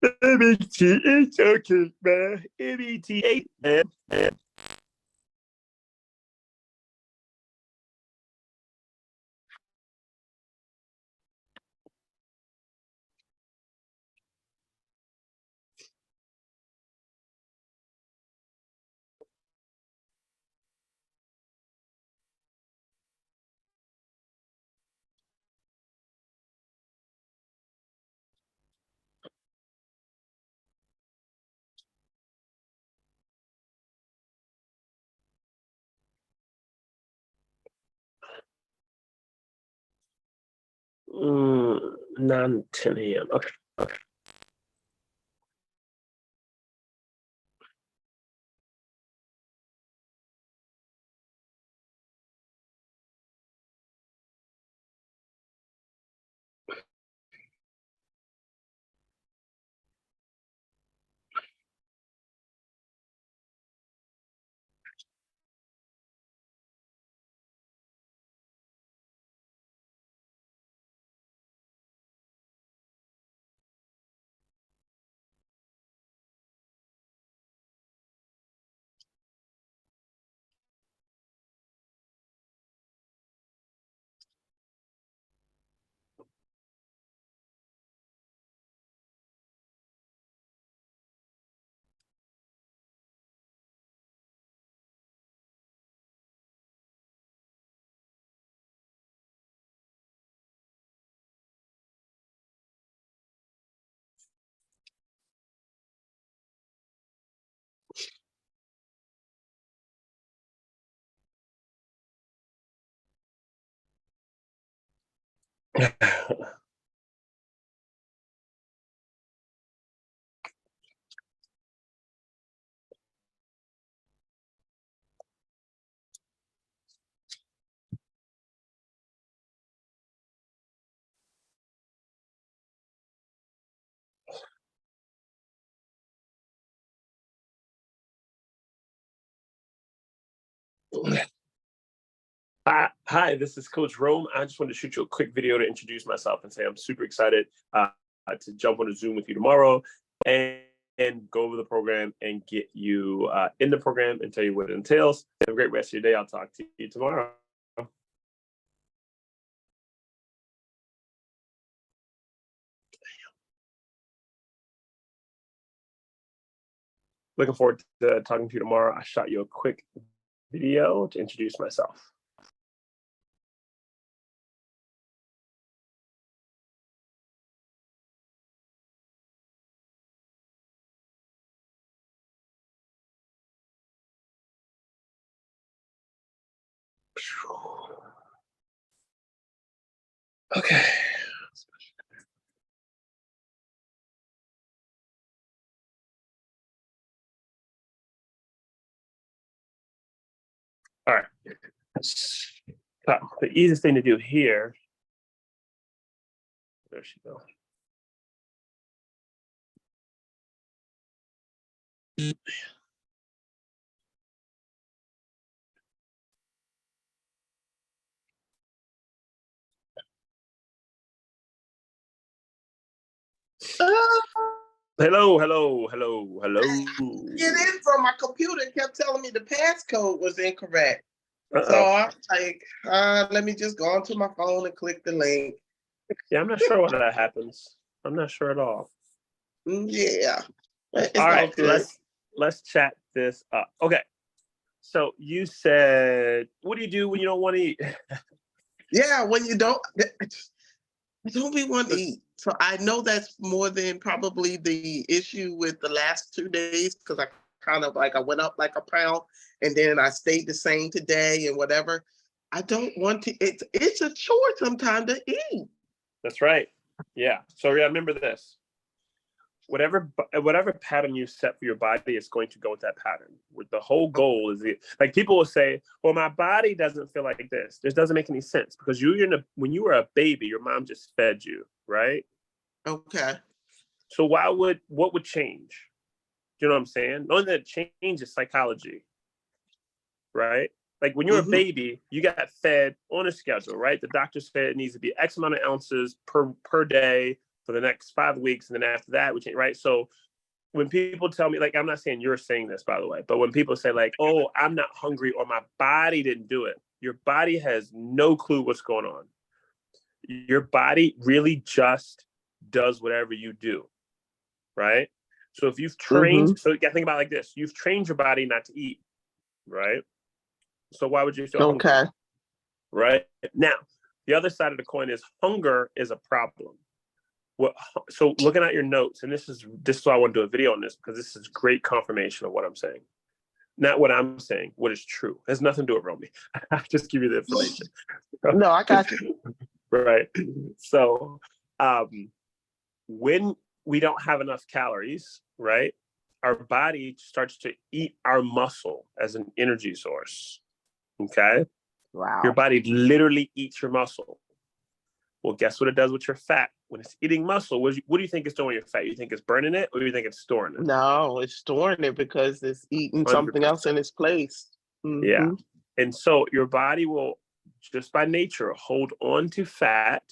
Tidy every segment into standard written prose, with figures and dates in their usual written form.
MBTH, okay, man. MBTH, man. Mm, 9, 10 a.m. Okay. Okay. Hi, this is Coach Rome. I just wanted to shoot you a quick video to introduce myself and say I'm super excited to jump on a Zoom with you tomorrow and go over the program and get you in the program and tell you what it entails. Have a great rest of your day. I'll talk to you tomorrow. Looking forward to talking to you tomorrow. I shot you a quick video to introduce myself. Okay. All right. So the easiest thing to do here. There she goes. Hello, hello, hello, hello. Get in from my computer and kept telling me the passcode was incorrect. Uh-oh. So I was like, let me just go onto my phone and click the link. Yeah, I'm not sure when that happens. I'm not sure at all. Yeah. It's all right, let's chat this up. Okay. So you said, what do you do when you don't want to eat? Yeah, when you don't be want to eat. So I know that's more than probably the issue with the last 2 days because I kind of I went up like a pound and then I stayed the same today and whatever. I don't want to. It's a chore sometimes to eat. That's right. Yeah. So remember this. Whatever pattern you set for your body is going to go with that pattern. The whole goal is like people will say, well, my body doesn't feel like this. This doesn't make any sense because when you were a baby, your mom just fed you, right? Okay. So what would change? Do you know what I'm saying? The only thing that change is psychology, right? Like when you're a baby, you got fed on a schedule, right? The doctor said it needs to be X amount of ounces per day for the next 5 weeks. And then after that, we change, right? So when people tell me, like, I'm not saying you're saying this, by the way, but when people say like, oh, I'm not hungry or my body didn't do it, your body has no clue what's going on. Your body really just does whatever you do, right? So if you've trained, so you got to think about it like this, you've trained your body not to eat, right? So why would you feel hungry? Right? Now, the other side of the coin is hunger is a problem. So looking at your notes, and this is why I want to do a video on this, because this is great confirmation of what I'm saying. Not what I'm saying, what is true. It has nothing to do with Romy. I just give you the information. No, I got you. Right. So when we don't have enough calories, right, our body starts to eat our muscle as an energy source. Okay. Wow. Your body literally eats your muscle. Well, guess what it does with your fat? When it's eating muscle, what do you think it's doing with your fat? You think it's burning it, or do you think it's storing it? No, it's storing it because it's eating 100%. Something else in its place. Mm-hmm. Yeah. And so your body will, just by nature, hold on to fat,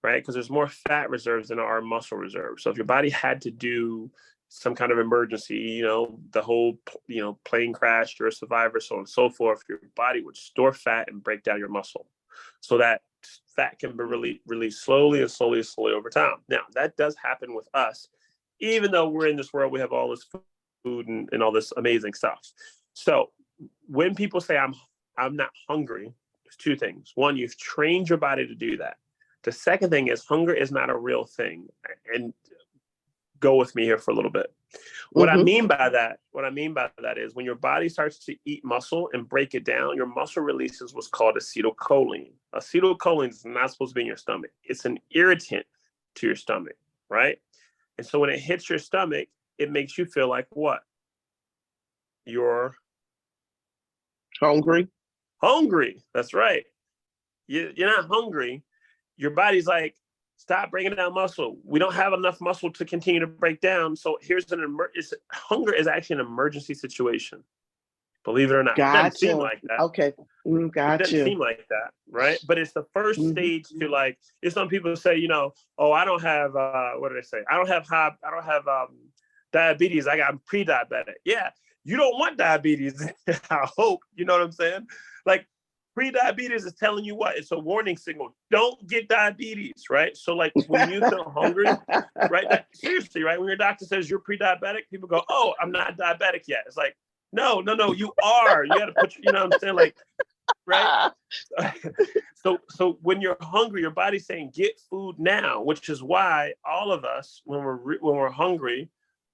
right? Because there's more fat reserves than our muscle reserves. So if your body had to do some kind of emergency, the whole, plane crash, you're a survivor, so on and so forth, your body would store fat and break down your muscle. So that fat can be released slowly over time. Now, that does happen with us, even though we're in this world, we have all this food and all this amazing stuff. So when people say I'm not hungry, there's two things. One, you've trained your body to do that. The second thing is hunger is not a real thing. And go with me here for a little bit. What I mean by that is when your body starts to eat muscle and break it down, your muscle releases what's called acetylcholine. Acetylcholine is not supposed to be in your stomach. It's an irritant to your stomach, right? And so when it hits your stomach, it makes you feel like what? You're hungry. Hungry. That's right. You're not hungry. Your body's like, stop breaking down muscle. We don't have enough muscle to continue to break down. So here's hunger is actually an emergency situation. Believe it or not. Gotcha. It doesn't seem like that. Okay. Gotcha. It doesn't seem like that, right? But it's the first stage to like, it's some people say, oh, I don't have, what do they say? I don't have diabetes. I'm pre-diabetic. Yeah. You don't want diabetes. I hope, you know what I'm saying? Like, pre-diabetes is telling you what? It's a warning signal. Don't get diabetes, right? So like when you feel hungry, right? Seriously, right? When your doctor says you're pre-diabetic, people go, oh, I'm not diabetic yet. It's like, no, you are. You got to put, you know what I'm saying? Like, right? So when you're hungry, your body's saying get food now, which is why all of us, when we're hungry,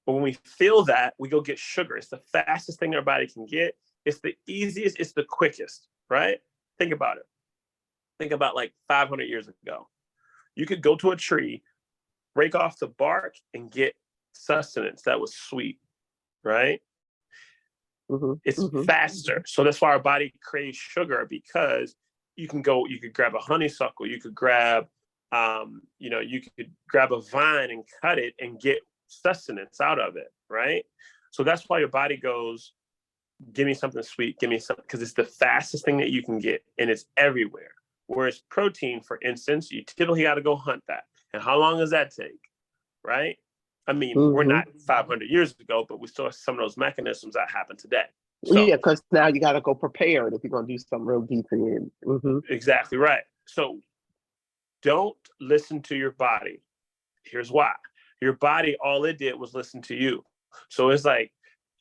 or when we feel that, we go get sugar. It's the fastest thing our body can get. It's the easiest. It's the quickest. Right? Think about it. Think about like 500 years ago. You could go to a tree, break off the bark, and get sustenance that was sweet, right? It's faster. So that's why our body craves sugar, because you could grab a honeysuckle, you could grab, you could grab a vine and cut it and get sustenance out of it, right? So that's why your body goes, give me something sweet, give me something, because it's the fastest thing that you can get, and it's everywhere. Whereas protein, for instance, you typically got to go hunt that. And how long does that take, right? I mean, we're not 500 years ago, but we still have some of those mechanisms that happen today. So, yeah, because now you got to go prepared if you're going to do something real deep in you. Exactly right. So don't listen to your body. Here's why. Your body, all it did was listen to you. So it's like,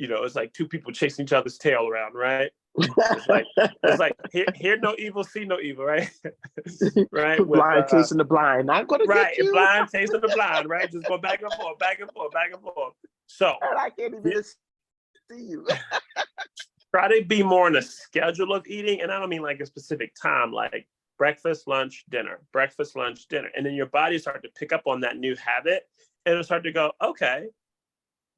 it's like two people chasing each other's tail around, right? It's like hear no evil, see no evil, right? Right? Blind chasing the blind. Not going to get you. Blind chasing the blind, right? Just go back and forth, back and forth, back and forth. So and I can't even see you. Try to be more on a schedule of eating, and I don't mean like a specific time, like breakfast, lunch, dinner, breakfast, lunch, dinner, and then your body start to pick up on that new habit, and it'll start to go, okay.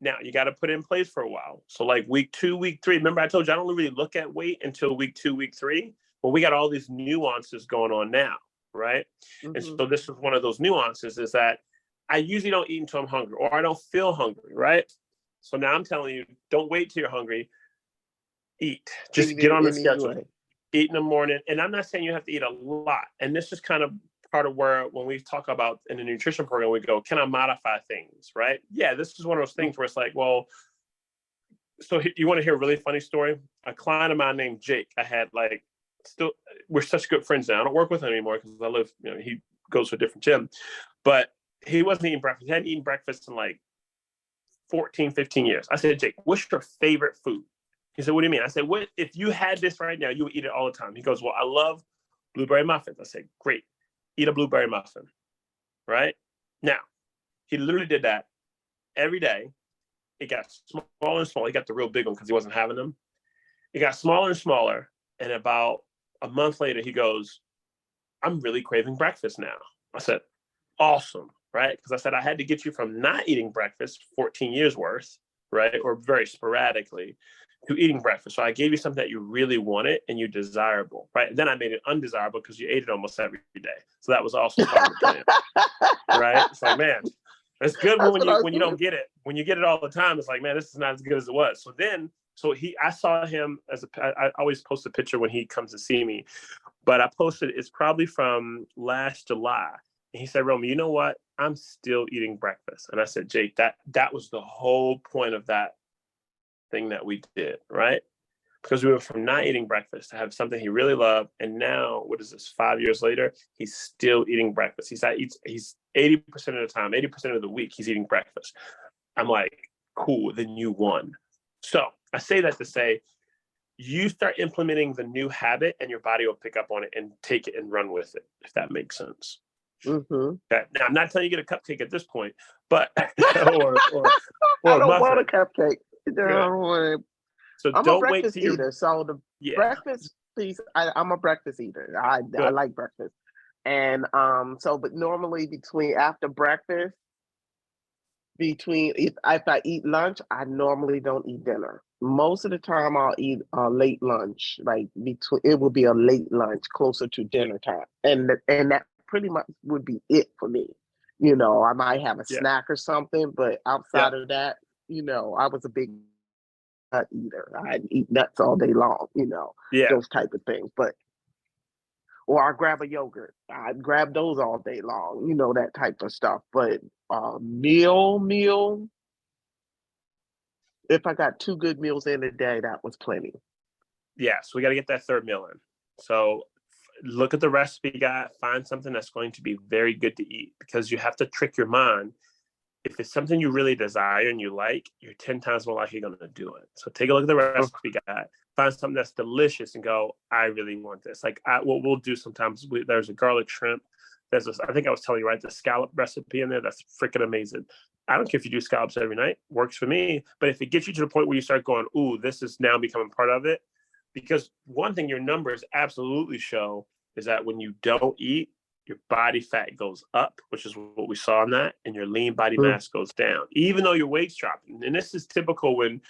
Now, you got to put it in place for a while. So like week 2, week 3, remember I told you I don't really look at weight until week 2, week 3. Well, we got all these nuances going on now, right? And so this is one of those nuances, is that I usually don't eat until I'm hungry, or I don't feel hungry, right? So now I'm telling you, don't wait till you're hungry. Eat. Just get on the schedule. Eat in the morning. And I'm not saying you have to eat a lot. And this is kind of part of where when we talk about in the nutrition program, we go, can I modify things, right? Yeah, this is one of those things where it's like, well, so you want to hear a really funny story? A client of mine named Jake, I had like, still, we're such good friends now. I don't work with him anymore because I live, he goes to a different gym, but he wasn't eating breakfast. He hadn't eaten breakfast in like 14, 15 years. I said, Jake, what's your favorite food? He said, what do you mean? I said, what if you had this right now, you would eat it all the time. He goes, well, I love blueberry muffins. I said, great, eat a blueberry muffin, right? Now, he literally did that every day. It got smaller and smaller. He got the real big one because he wasn't having them. It got smaller and smaller. And about a month later, he goes, I'm really craving breakfast now. I said, awesome, right? Because I said, I had to get you from not eating breakfast 14 years worth, right? Or very sporadically to eating breakfast. So I gave you something that you really wanted and you desirable, right? And then I made it undesirable because you ate it almost every day. So that was also part of the plan, right? It's like, man, it's good when you don't get it. When you get it all the time, it's like, man, this is not as good as it was. I saw him I always post a picture when he comes to see me, but I posted, it's probably from last July. And he said, Romy, you know what? I'm still eating breakfast. And I said, Jake, that was the whole point of that thing that we did, right? Because we went from not eating breakfast to have something he really loved. And now, what is this, 5 years later, he's still eating breakfast. He's 80% of the time, 80% of the week, he's eating breakfast. I'm like, cool, then you won. So I say that to say, you start implementing the new habit and your body will pick up on it and take it and run with it, if that makes sense. Mm-hmm. Now, I'm not telling you to get a cupcake at this point, but or I don't want a cupcake. So I'm don't a breakfast wait till eater. So the breakfast piece, I'm a breakfast eater. I like breakfast. And but normally after breakfast, if I eat lunch, I normally don't eat dinner. Most of the time I'll eat a late lunch, it will be a late lunch closer to dinner time. And that pretty much would be it for me. I might have a snack or something, but outside of that, I was a big nut eater. I'd eat nuts all day long, those type of things. Or I grab a yogurt. I'd grab those all day long, that type of stuff. But meal, if I got 2 good meals in a day, that was plenty. Yeah, so we got to get that third meal in. So look at the recipe guide, find something that's going to be very good to eat, because you have to trick your mind. If it's something you really desire and you like, you're 10 times more likely going to do it. So take a look at the recipe guide, find something that's delicious and go, I really want this. Like what we'll do sometimes, there's a garlic shrimp. I think I was telling you, right, the scallop recipe in there. That's freaking amazing. I don't care if you do scallops every night, works for me. But if it gets you to the point where you start going, ooh, this is now becoming part of it. Because one thing your numbers absolutely show is that when you don't eat, your body fat goes up, which is what we saw in that, and your lean body mass goes down, even though your weight's dropping. And this is typical when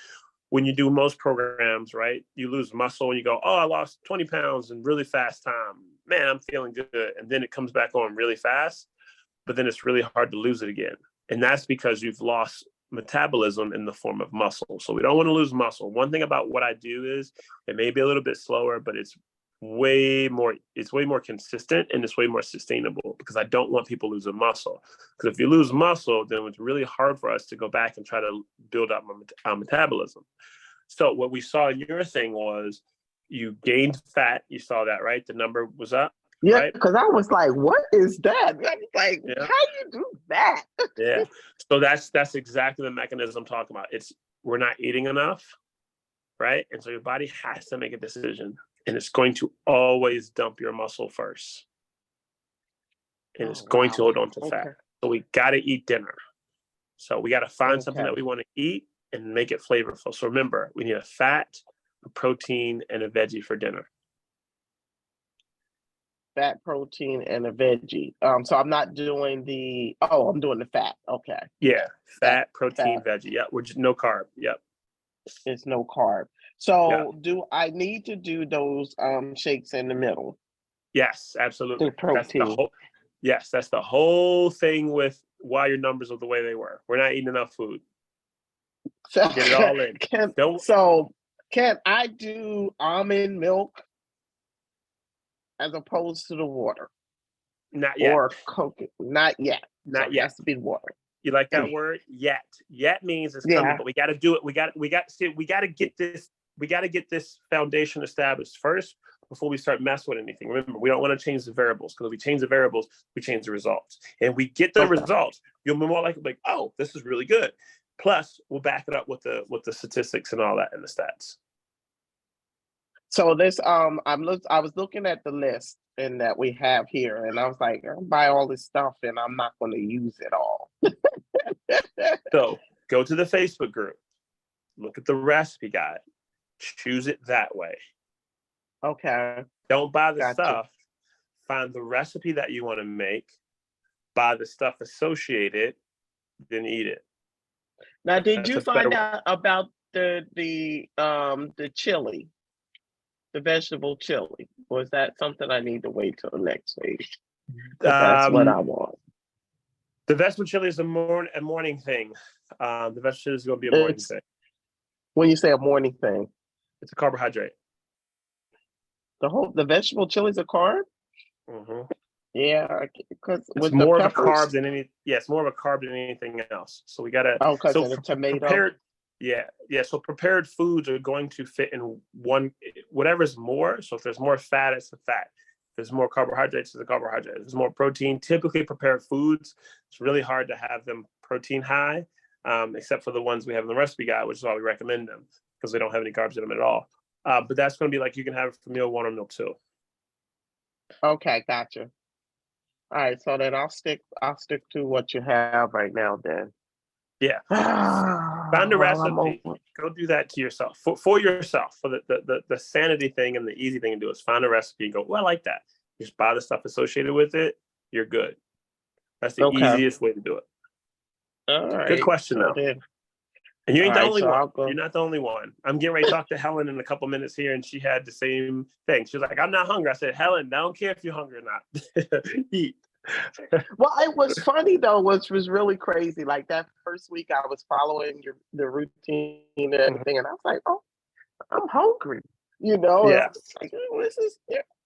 you do most programs, right? You lose muscle and you go, oh, I lost 20 pounds in really fast time. Man, I'm feeling good. And then it comes back on really fast, but then it's really hard to lose it again. And that's because you've lost metabolism in the form of muscle. So we don't want to lose muscle. One thing about what I do is it may be a little bit slower, but it's way more consistent and it's way more sustainable, because I don't want people losing muscle. Because if you lose muscle, then it's really hard for us to go back and try to build up our metabolism. So what we saw in your thing was you gained fat. You saw that, right? The number was up. Yeah, right? Because I was like, what is that? I was like, how you do that? Yeah. So that's exactly the mechanism I'm talking about. We're not eating enough, right? And so your body has to make a decision. And it's going to always dump your muscle first. And it's going to hold on to fat. So we got to eat dinner. So we got to find something that we want to eat and make it flavorful. So remember, we need a fat, a protein, and a veggie for dinner. Fat, protein, and a veggie. So I'm not doing I'm doing the fat. Okay. Yeah. Fat, protein, veggie. Yep. We're just no carb. Yep. It's no carb. So do I need to do those shakes in the middle? Yes, absolutely. The protein. That's the whole thing with why your numbers are the way they were. We're not eating enough food. So, get it all in. Can I do almond milk as opposed to the water? Not yet. or coconut? Not yet. Not So it yet. has to be water. You like that word? Yet. Yet means it's coming, Yeah. but we got to do it. We got to get this. We got to get this foundation established first before we start messing with anything. Remember, we don't want to change the variables, because if we change the variables, we change the results. And we get the results, you'll be more likely like, oh, this is really good. Plus, we'll back it up with the statistics and all that and the stats. So this I was looking at the list and that we have here, and I was like, I'll buy all this stuff and I'm not going to use it all. So go to the Facebook group, look at the recipe guide, choose it that way. Okay. Don't buy the Gotcha. stuff. Find the recipe that you want to make, buy the stuff associated, then eat it. Now, did you find out about the chili, the vegetable chili, or is that something I need to wait till next week? That's what I want. The vegetable chili is a morning thing. The vegetable chili is going to be a morning thing. When you say a morning thing, it's a carbohydrate. The vegetable chili is a carb. Mm-hmm. Yeah, because it's more of a carb than it's more of a carb than anything else. So we gotta. Oh, because of the tomato. So prepared foods are going to fit in whatever's more. So if there's more fat, it's a fat. If there's more carbohydrates, it's a carbohydrate. If there's more protein, typically prepared foods, it's really hard to have them protein high, except for the ones we have in the recipe guide, which is why we recommend them, because they don't have any carbs in them at all. But that's going to be like you can have it for meal 1 or meal 2. Okay, gotcha. All right, so then I'll stick to what you have right now then. Yeah. Find a recipe. Go do that to yourself. For yourself. For the sanity thing and the easy thing to do is find a recipe and go, well, I like that. Just buy the stuff associated with it. You're good. That's the easiest way to do it. All right. Good question, though. And you ain't the only one. You're not the only one. I'm getting ready to talk to Helen in a couple minutes here, and she had the same thing. She was like, I'm not hungry. I said, Helen, I don't care if you're hungry or not. Eat. Well, it was funny, though, which was really crazy. Like that first week, I was following the routine and everything, and I was like, oh, I'm hungry. You know? Yeah. Like, this is,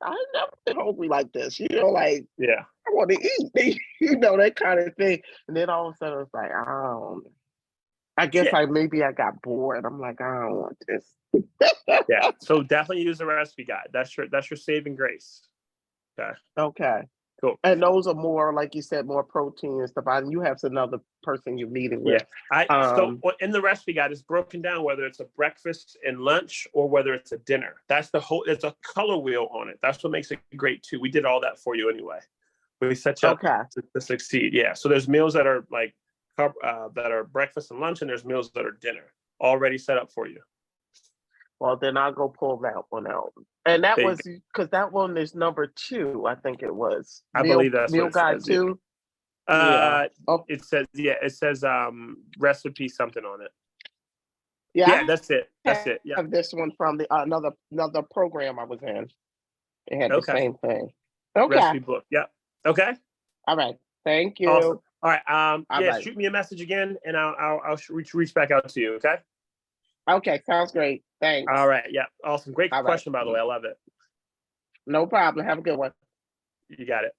I've never been hungry like this. You know, like, yeah, I want to eat. You know, that kind of thing. And then all of a sudden, it's like, oh, I guess maybe I got bored. I'm like, I don't want this. Yeah. So definitely use the recipe guide. That's your saving grace. Okay. Okay. Cool. And those are more, like you said, more protein and stuff. And you have another person you're meeting with. Yeah. So in the recipe guide, it's broken down whether it's a breakfast and lunch or whether it's a dinner. That's it's a color wheel on it. That's what makes it great too. We did all that for you anyway. We set you up to succeed. Yeah. So there's meals that are like that are breakfast and lunch, and there's meals that are dinner already set up for you. Well, then I'll go pull that one out. And that was because that one is number 2, I think it was. I believe that's meal guide 2. It says recipe something on it. Yeah, that's it. Yeah. I have this one from the another program I was in. It had the same thing. Okay. Recipe book. Yeah. Okay. All right. Thank you. Awesome. All right. Shoot me a message again, and I'll reach back out to you. Okay. Okay. Sounds great. Thanks. All right. Yeah. Awesome. Great question, by the way. I love it. No problem. Have a good one. You got it.